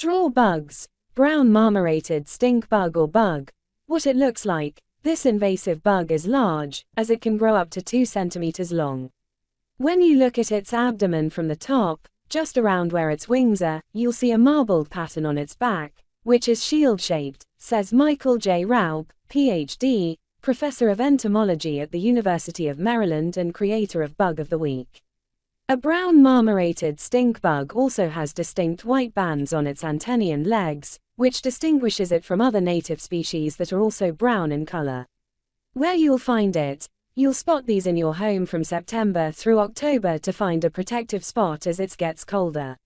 Draw bugs. Brown marmorated stink bug or bug. What it looks like. This invasive bug is large, as it can grow up to 2 centimeters long. When you look at its abdomen from the top, just around where its wings are, you'll see a marbled pattern on its back, which is shield-shaped, says Michael J. Raup, Ph.D., professor of entomology at the University of Maryland and creator of Bug of the Week. A brown marmorated stink bug also has distinct white bands on its antennae and legs, which distinguishes it from other native species that are also brown in color. Where you'll find it, you'll spot these in your home from September through October to find a protective spot as it gets colder.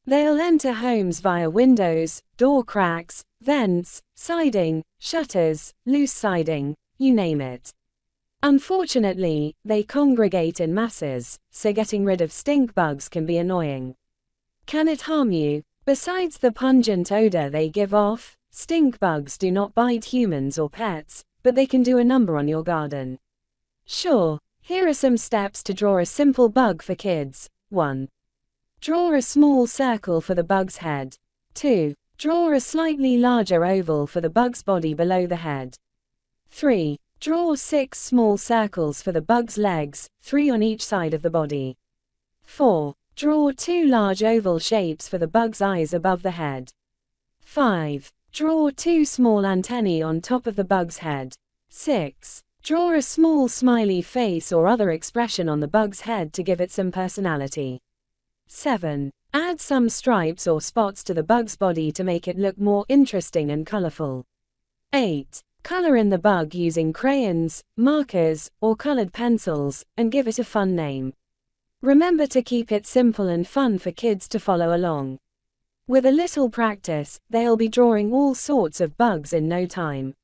They'll enter homes via windows, door cracks, vents, siding, shutters, loose siding, you name it. Unfortunately, they congregate in masses, so getting rid of stink bugs can be annoying. Can it harm you? Besides the pungent odor they give off, stink bugs do not bite humans or pets, but they can do a number on your garden. Sure, here are some steps to draw a simple bug for kids. 1. Draw a small circle for the bug's head. 2. Draw a slightly larger oval for the bug's body below the head. 3. Draw 6 small circles for the bug's legs, 3 on each side of the body. 4. Draw 2 large oval shapes for the bug's eyes above the head. 5. Draw 2 small antennae on top of the bug's head. 6. Draw a small smiley face or other expression on the bug's head to give it some personality. 7. Add some stripes or spots to the bug's body to make it look more interesting and colorful. 8. Color in the bug using crayons, markers, or colored pencils, and give it a fun name. Remember to keep it simple and fun for kids to follow along. With a little practice, they'll be drawing all sorts of bugs in no time.